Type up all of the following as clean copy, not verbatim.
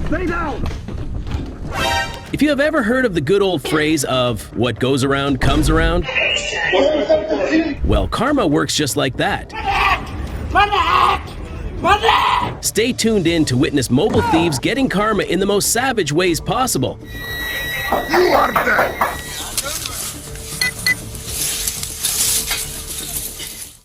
Stay down! If you have ever heard of the good old phrase of what goes around comes around, well, karma works just like that. Stay tuned in to witness mobile thieves getting karma in the most savage ways possible. You are dead!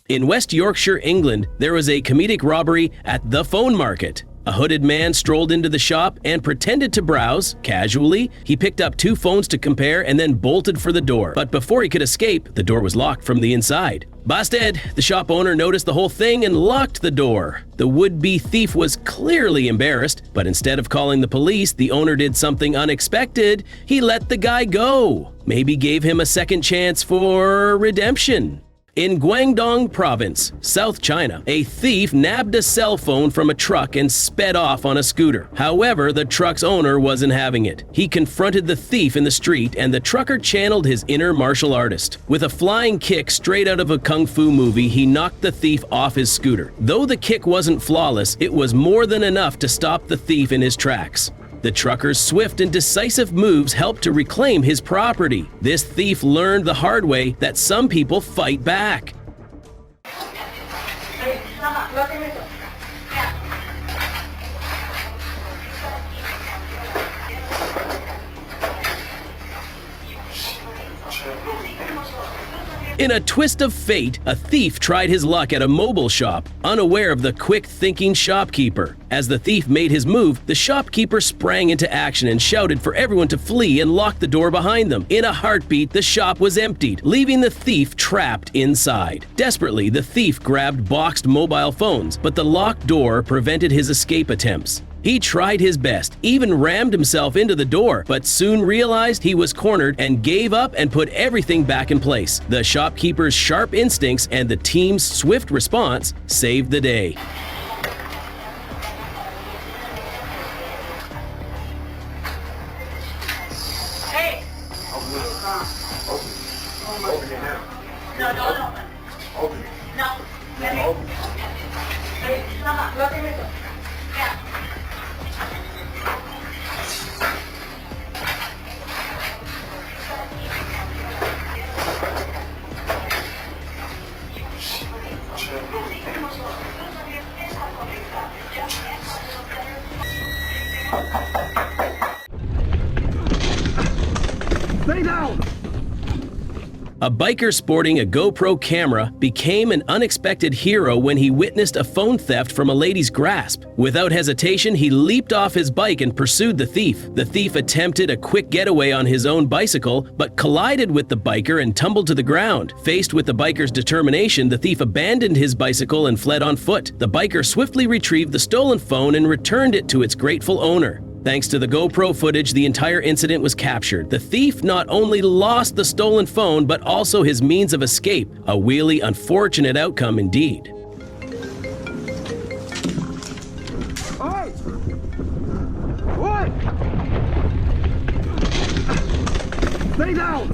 In West Yorkshire, England, there was a comedic robbery at the phone market. A hooded man strolled into the shop and pretended to browse. Casually, he picked up 2 phones to compare and then bolted for the door. But before he could escape, the door was locked from the inside. Busted! The shop owner noticed the whole thing and locked the door. The would-be thief was clearly embarrassed, but instead of calling the police, the owner did something unexpected. He let the guy go. Maybe gave him a second chance for redemption. In Guangdong Province, South China, a thief nabbed a cell phone from a truck and sped off on a scooter. However, the truck's owner wasn't having it. He confronted the thief in the street, and the trucker channeled his inner martial artist. With a flying kick straight out of a kung fu movie, he knocked the thief off his scooter. Though the kick wasn't flawless, it was more than enough to stop the thief in his tracks. The trucker's swift and decisive moves helped to reclaim his property. This thief learned the hard way that some people fight back. In a twist of fate, a thief tried his luck at a mobile shop, unaware of the quick-thinking shopkeeper. As the thief made his move, the shopkeeper sprang into action and shouted for everyone to flee and lock the door behind them. In a heartbeat, the shop was emptied, leaving the thief trapped inside. Desperately, the thief grabbed boxed mobile phones, but the locked door prevented his escape attempts. He tried his best, even rammed himself into the door, but soon realized he was cornered and gave up and put everything back in place. The shopkeeper's sharp instincts and the team's swift response saved the day. Hey! Open it now. No, no, no. Open it. No. Open it. Hey, look at me. Yeah. Stay down! A biker sporting a GoPro camera became an unexpected hero when he witnessed a phone theft from a lady's grasp. Without hesitation, he leaped off his bike and pursued the thief. The thief attempted a quick getaway on his own bicycle, but collided with the biker and tumbled to the ground. Faced with the biker's determination, the thief abandoned his bicycle and fled on foot. The biker swiftly retrieved the stolen phone and returned it to its grateful owner. Thanks to the GoPro footage, the entire incident was captured. The thief not only lost the stolen phone, but also his means of escape. A really unfortunate outcome indeed. Oi! Oi! Stay down!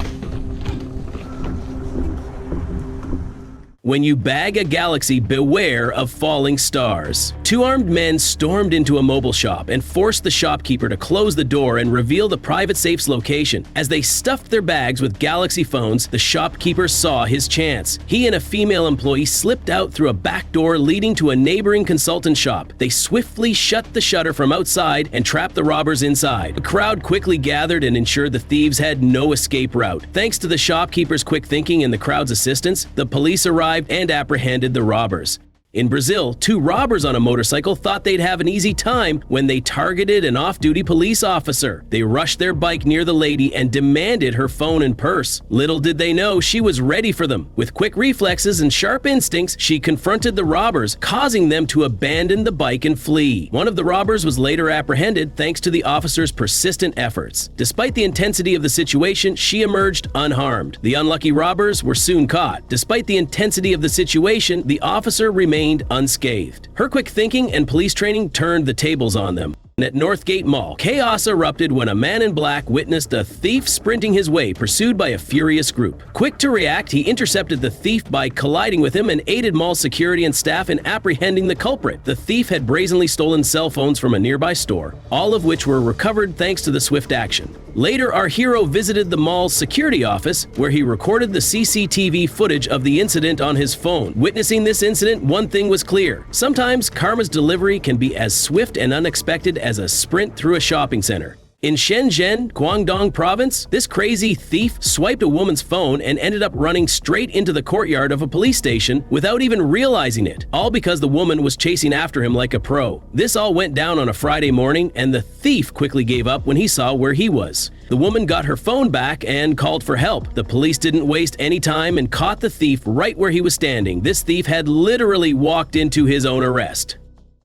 When you bag a galaxy, beware of falling stars. 2 armed men stormed into a mobile shop and forced the shopkeeper to close the door and reveal the private safe's location. As they stuffed their bags with Galaxy phones, the shopkeeper saw his chance. He and a female employee slipped out through a back door leading to a neighboring consultant shop. They swiftly shut the shutter from outside and trapped the robbers inside. A crowd quickly gathered and ensured the thieves had no escape route. Thanks to the shopkeeper's quick thinking and the crowd's assistance, the police arrived and apprehended the robbers. In Brazil, 2 robbers on a motorcycle thought they'd have an easy time when they targeted an off-duty police officer. They rushed their bike near the lady and demanded her phone and purse. Little did they know she was ready for them. With quick reflexes and sharp instincts, she confronted the robbers, causing them to abandon the bike and flee. One of the robbers was later apprehended thanks to the officer's persistent efforts. Despite the intensity of the situation, she emerged unharmed. The unlucky robbers were soon caught. Despite the intensity of the situation, the officer remained unscathed. Her quick thinking and police training turned the tables on them. At Northgate Mall, chaos erupted when a man in black witnessed a thief sprinting his way, pursued by a furious group. Quick to react, he intercepted the thief by colliding with him and aided mall security and staff in apprehending the culprit. The thief had brazenly stolen cell phones from a nearby store, all of which were recovered thanks to the swift action. Later, our hero visited the mall's security office, where he recorded the CCTV footage of the incident on his phone. Witnessing this incident, one thing was clear. Sometimes karma's delivery can be as swift and unexpected as a sprint through a shopping center. In Shenzhen, Guangdong province, this crazy thief swiped a woman's phone and ended up running straight into the courtyard of a police station without even realizing it, all because the woman was chasing after him like a pro. This all went down on a Friday morning, and the thief quickly gave up when he saw where he was. The woman got her phone back and called for help. The police didn't waste any time and caught the thief right where he was standing. This thief had literally walked into his own arrest.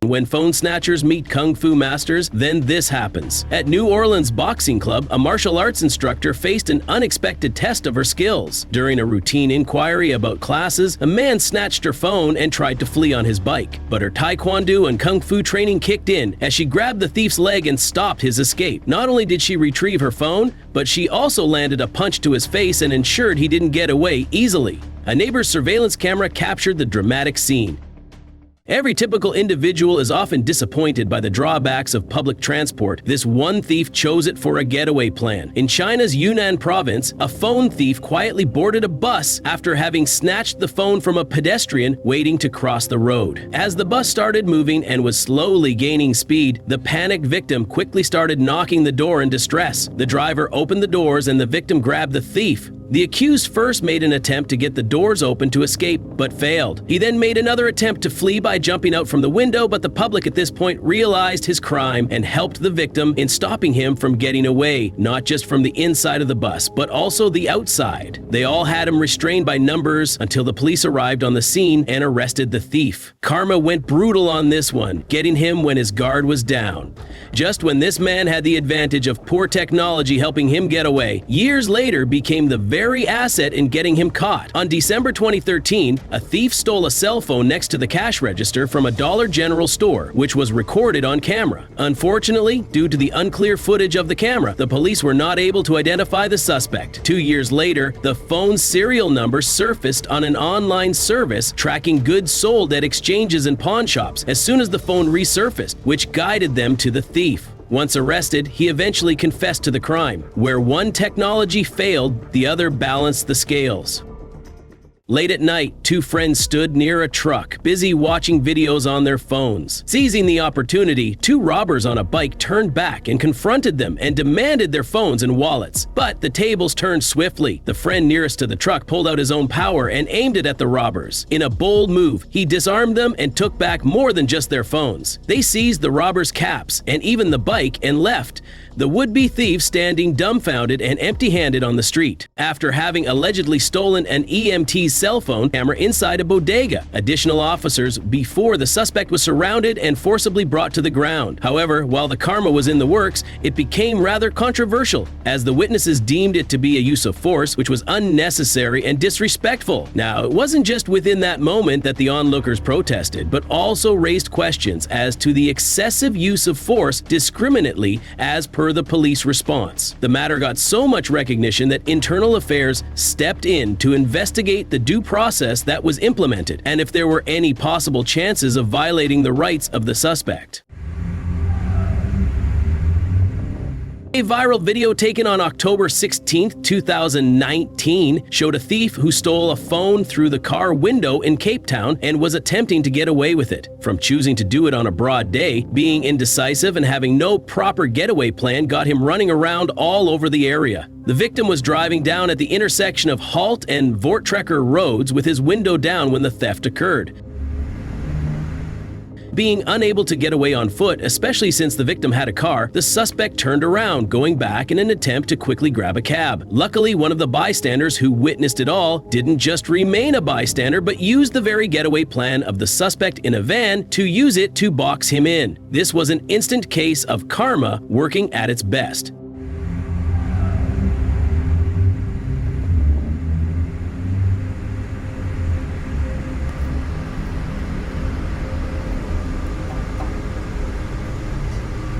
When phone snatchers meet kung fu masters, then this happens. At New Orleans Boxing Club, a martial arts instructor faced an unexpected test of her skills. During a routine inquiry about classes, a man snatched her phone and tried to flee on his bike. But her taekwondo and kung fu training kicked in as she grabbed the thief's leg and stopped his escape. Not only did she retrieve her phone, but she also landed a punch to his face and ensured he didn't get away easily. A neighbor's surveillance camera captured the dramatic scene. Every typical individual is often disappointed by the drawbacks of public transport. This one thief chose it for a getaway plan. In China's Yunnan province, a phone thief quietly boarded a bus after having snatched the phone from a pedestrian waiting to cross the road. As the bus started moving and was slowly gaining speed, the panicked victim quickly started knocking the door in distress. The driver opened the doors and the victim grabbed the thief. The accused first made an attempt to get the doors open to escape, but failed. He then made another attempt to flee by jumping out from the window, but the public at this point realized his crime and helped the victim in stopping him from getting away, not just from the inside of the bus, but also the outside. They all had him restrained by numbers until the police arrived on the scene and arrested the thief. Karma went brutal on this one, getting him when his guard was down. Just when this man had the advantage of poor technology helping him get away, years later became the very asset in getting him caught. On December 2013, a thief stole a cell phone next to the cash register from a Dollar General store, which was recorded on camera. Unfortunately, due to the unclear footage of the camera, the police were not able to identify the suspect. 2 years later, the phone's serial number surfaced on an online service tracking goods sold at exchanges and pawn shops as soon as the phone resurfaced, which guided them to the thief. Once arrested, he eventually confessed to the crime. Where one technology failed, the other balanced the scales. Late at night, two friends stood near a truck, busy watching videos on their phones. Seizing the opportunity, two robbers on a bike turned back and confronted them and demanded their phones and wallets. But the tables turned swiftly. The friend nearest to the truck pulled out his own power and aimed it at the robbers. In a bold move, he disarmed them and took back more than just their phones. They seized the robbers' caps and even the bike and left, the would-be thief standing dumbfounded and empty-handed on the street, after having allegedly stolen an EMT's cell phone camera inside a bodega. Additional officers before the suspect was surrounded and forcibly brought to the ground. However, while the karma was in the works, it became rather controversial, as the witnesses deemed it to be a use of force which was unnecessary and disrespectful. Now, it wasn't just within that moment that the onlookers protested, but also raised questions as to the excessive use of force discriminately as per the police response. The matter got so much recognition that Internal Affairs stepped in to investigate the due process that was implemented and if there were any possible chances of violating the rights of the suspect. A viral video taken on October 16, 2019 showed a thief who stole a phone through the car window in Cape Town and was attempting to get away with it. From choosing to do it on a broad day, being indecisive and having no proper getaway plan got him running around all over the area. The victim was driving down at the intersection of Halt and Voortrekker roads with his window down when the theft occurred. Being unable to get away on foot, especially since the victim had a car, the suspect turned around, going back in an attempt to quickly grab a cab. Luckily, one of the bystanders who witnessed it all didn't just remain a bystander, but used the very getaway plan of the suspect in a van to use it to box him in. This was an instant case of karma working at its best.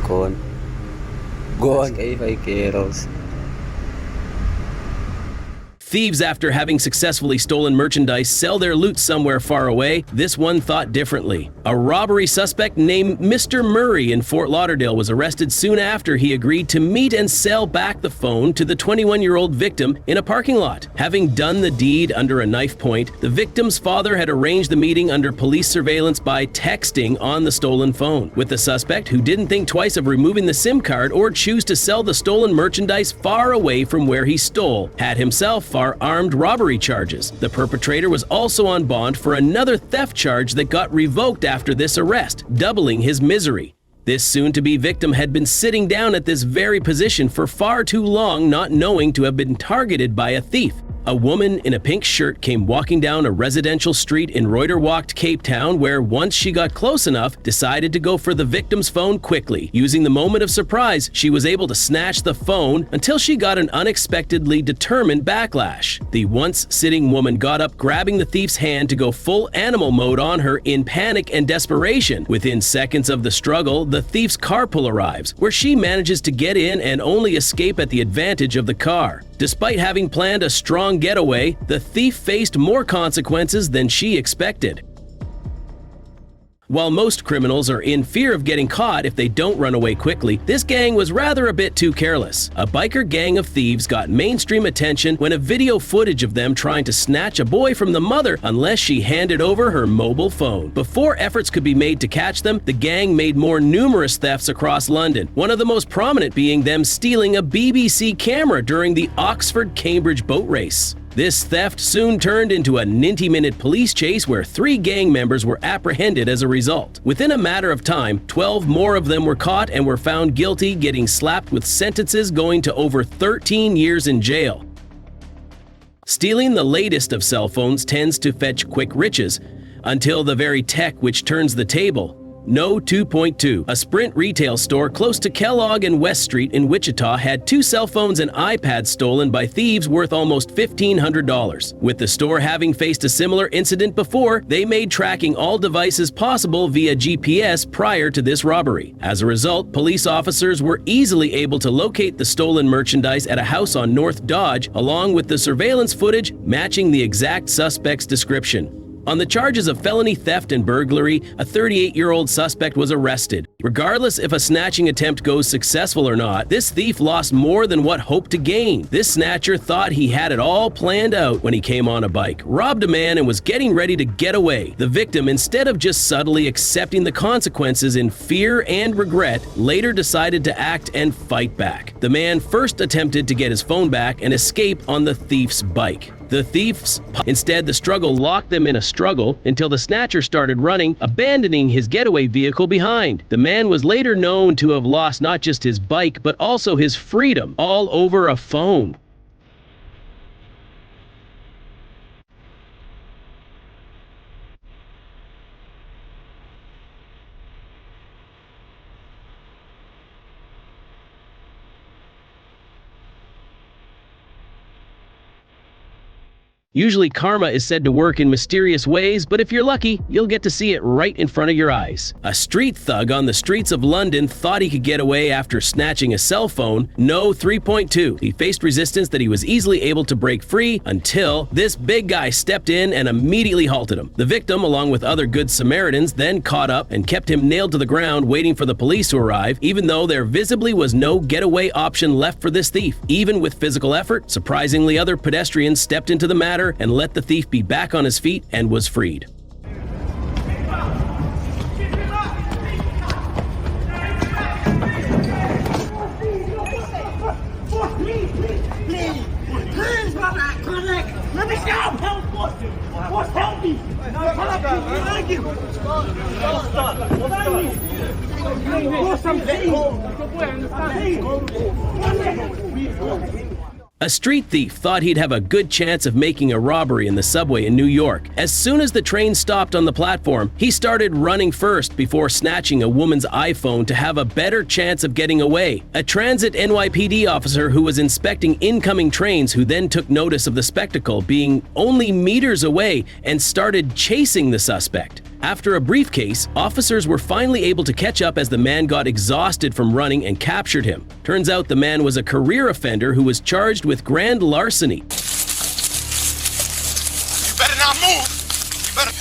Kon. Goan kay Keros. Thieves, after having successfully stolen merchandise, sell their loot somewhere far away. This one thought differently. A robbery suspect named Mr. Murray in Fort Lauderdale was arrested soon after he agreed to meet and sell back the phone to the 21-year-old victim in a parking lot. Having done the deed under a knife point, the victim's father had arranged the meeting under police surveillance by texting on the stolen phone, with the suspect, who didn't think twice of removing the SIM card or choose to sell the stolen merchandise far away from where he stole, had himself armed robbery charges. The perpetrator was also on bond for another theft charge that got revoked after this arrest, doubling his misery. This soon-to-be victim had been sitting down at this very position for far too long, not knowing to have been targeted by a thief. A woman in a pink shirt came walking down a residential street in Ruyterwacht, Cape Town, where once she got close enough, decided to go for the victim's phone quickly. Using the moment of surprise, she was able to snatch the phone until she got an unexpectedly determined backlash. The once sitting woman got up, grabbing the thief's hand to go full animal mode on her in panic and desperation. Within seconds of the struggle, the thief's carpool arrives, where she manages to get in and only escape at the advantage of the car. Despite having planned a strong getaway, the thief faced more consequences than she expected. While most criminals are in fear of getting caught if they don't run away quickly, this gang was rather a bit too careless. A biker gang of thieves got mainstream attention when a video footage of them trying to snatch a boy from the mother unless she handed over her mobile phone. Before efforts could be made to catch them, the gang made more numerous thefts across London, one of the most prominent being them stealing a BBC camera during the Oxford-Cambridge boat race. This theft soon turned into a 90-minute police chase where 3 gang members were apprehended as a result. Within a matter of time, 12 more of them were caught and were found guilty, getting slapped with sentences going to over 13 years in jail. Stealing the latest of cell phones tends to fetch quick riches, until the very tech which turns the table. No 2.2, a Sprint retail store close to Kellogg and West Street in Wichita, had 2 cell phones and iPads stolen by thieves worth almost $1,500. With the store having faced a similar incident before, they made tracking all devices possible via GPS prior to this robbery. As a result, police officers were easily able to locate the stolen merchandise at a house on North Dodge, along with the surveillance footage matching the exact suspect's description. On the charges of felony theft and burglary, a 38-year-old suspect was arrested. Regardless if a snatching attempt goes successful or not, this thief lost more than what hoped to gain. This snatcher thought he had it all planned out when he came on a bike, robbed a man, and was getting ready to get away. The victim, instead of just subtly accepting the consequences in fear and regret, later decided to act and fight back. The man first attempted to get his phone back and escape on the thief's bike. Instead, the struggle locked them in a struggle until the snatcher started running, abandoning his getaway vehicle behind. The man was later known to have lost not just his bike, but also his freedom, all over a phone. Usually karma is said to work in mysterious ways, but if you're lucky, you'll get to see it right in front of your eyes. A street thug on the streets of London thought he could get away after snatching a cell phone. No 3.2. He faced resistance that he was easily able to break free until this big guy stepped in and immediately halted him. The victim, along with other good Samaritans, then caught up and kept him nailed to the ground waiting for the police to arrive, even though there visibly was no getaway option left for this thief. Even with physical effort, surprisingly other pedestrians stepped into the matter and let the thief be back on his feet and was freed. Let me stop! Help me! Thank you! A street thief thought he'd have a good chance of making a robbery in the subway in New York. As soon as the train stopped on the platform, he started running first before snatching a woman's iPhone to have a better chance of getting away. A transit NYPD officer who was inspecting incoming trains, who then took notice of the spectacle being only meters away and started chasing the suspect. After a briefcase, officers were finally able to catch up as the man got exhausted from running and captured him. Turns out the man was a career offender who was charged with grand larceny. You better not move. You better.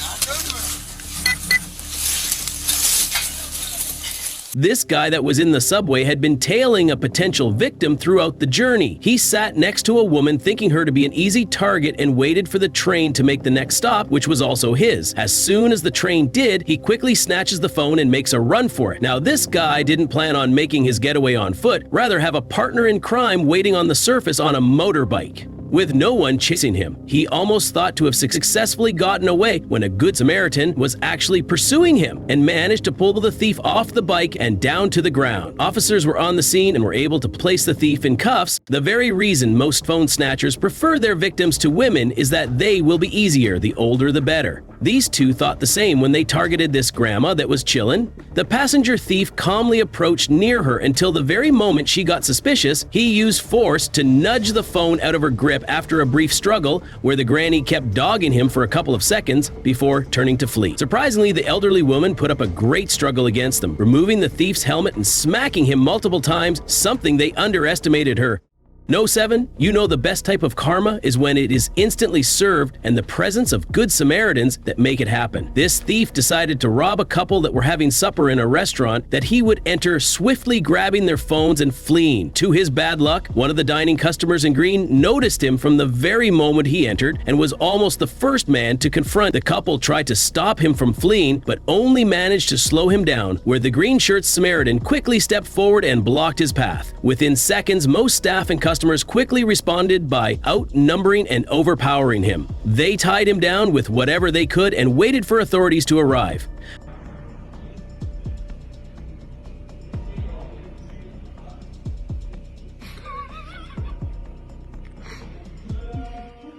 This guy that was in the subway had been tailing a potential victim throughout the journey. He sat next to a woman thinking her to be an easy target and waited for the train to make the next stop, which was also his. As soon as the train did, he quickly snatches the phone and makes a run for it. Now, this guy didn't plan on making his getaway on foot, rather have a partner in crime waiting on the surface on a motorbike. With no one chasing him, he almost thought to have successfully gotten away when a good Samaritan was actually pursuing him and managed to pull the thief off the bike and down to the ground. Officers were on the scene and were able to place the thief in cuffs. The very reason most phone snatchers prefer their victims to women is that they will be easier, the older the better. These two thought the same when they targeted this grandma that was chillin'. The passenger thief calmly approached near her until the very moment she got suspicious, he used force to nudge the phone out of her grip after a brief struggle where the granny kept dogging him for a couple of seconds before turning to flee. Surprisingly, the elderly woman put up a great struggle against them, removing the thief's helmet and smacking him multiple times, something they underestimated her. No, 7, you know the best type of karma is when it is instantly served and the presence of good Samaritans that make it happen. This thief decided to rob a couple that were having supper in a restaurant that he would enter, swiftly grabbing their phones and fleeing. To his bad luck, one of the dining customers in green noticed him from the very moment he entered and was almost the first man to confront. The couple tried to stop him from fleeing, but only managed to slow him down, where the green shirt Samaritan quickly stepped forward and blocked his path. Within seconds, most staff and customers quickly responded by outnumbering and overpowering him. They tied him down with whatever they could and waited for authorities to arrive.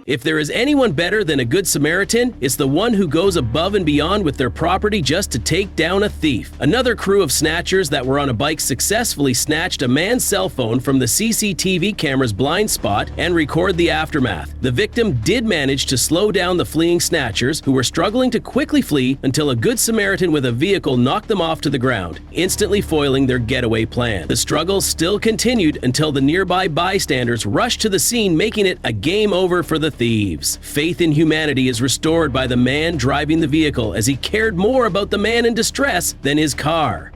If there is anyone better than a good Samaritan, it's the one who goes above and beyond with their property just to take down a thief. Another crew of snatchers that were on a bike successfully snatched a man's cell phone from the CCTV camera's blind spot and record the aftermath. The victim did manage to slow down the fleeing snatchers, who were struggling to quickly flee until a good Samaritan with a vehicle knocked them off to the ground, instantly foiling their getaway plan. The struggle still continued until the nearby bystanders rushed to the scene, making it a game over for the thieves. Faith in humanity is restored by the man driving the vehicle, as he cared more about the man in distress than his car.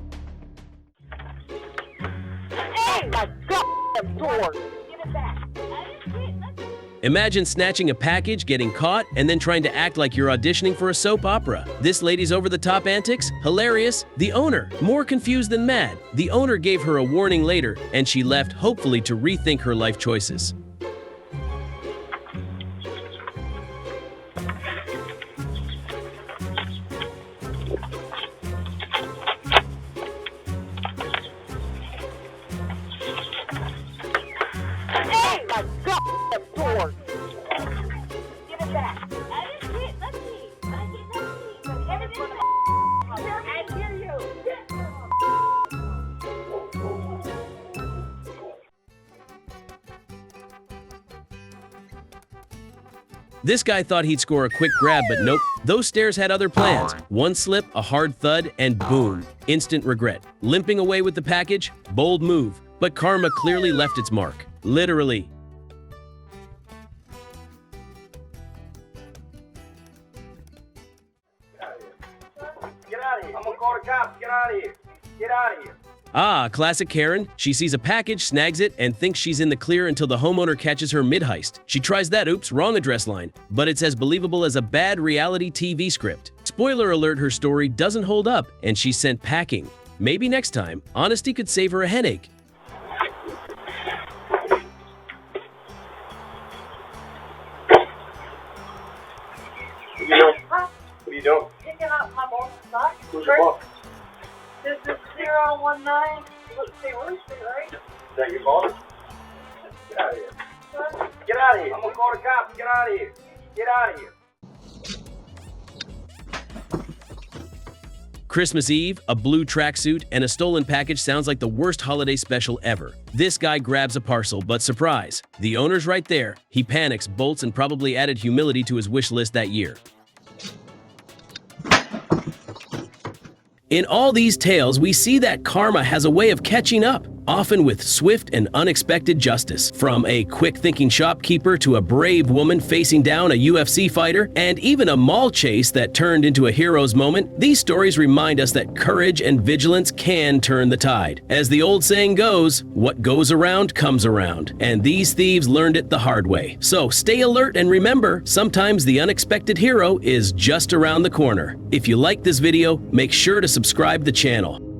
Hey, my God, door! Give it back. Imagine snatching a package, getting caught, and then trying to act like you're auditioning for a soap opera. This lady's over-the-top antics? Hilarious. The owner, more confused than mad. The owner gave her a warning later, and she left, hopefully to rethink her life choices. Hey, my God, door! Give it back. I didn't get, let me. I hear you. This guy thought he'd score a quick grab, but nope. Those stairs had other plans. One slip, a hard thud, and boom, instant regret. Limping away with the package, bold move. But karma clearly left its mark. Literally. Get out of here. I'm gonna call the cops. Get out of here. Get out of here. Ah, classic Karen. She sees a package, snags it, and thinks she's in the clear until the homeowner catches her mid-heist. She tries that, oops, wrong address line. But it's as believable as a bad reality TV script. Spoiler alert, her story doesn't hold up, and she's sent packing. Maybe next time, honesty could save her a headache. What are you doing? What are you doing? Picking up my mom's stuff. Who's your boss? This is 019. Let's see, where's she, right? Is that your boss? Get out of here. Get out of here. I'm gonna call the cops. Get out of here. Get out of here. Christmas Eve, a blue tracksuit, and a stolen package sounds like the worst holiday special ever. This guy grabs a parcel, but surprise, the owner's right there. He panics, bolts, and probably added humility to his wish list that year. In all these tales, we see that karma has a way of catching up, often with swift and unexpected justice. From a quick-thinking shopkeeper to a brave woman facing down a UFC fighter, and even a mall chase that turned into a hero's moment, these stories remind us that courage and vigilance can turn the tide. As the old saying goes, what goes around comes around, and these thieves learned it the hard way. So stay alert and remember, sometimes the unexpected hero is just around the corner. If you like this video, make sure to subscribe to the channel.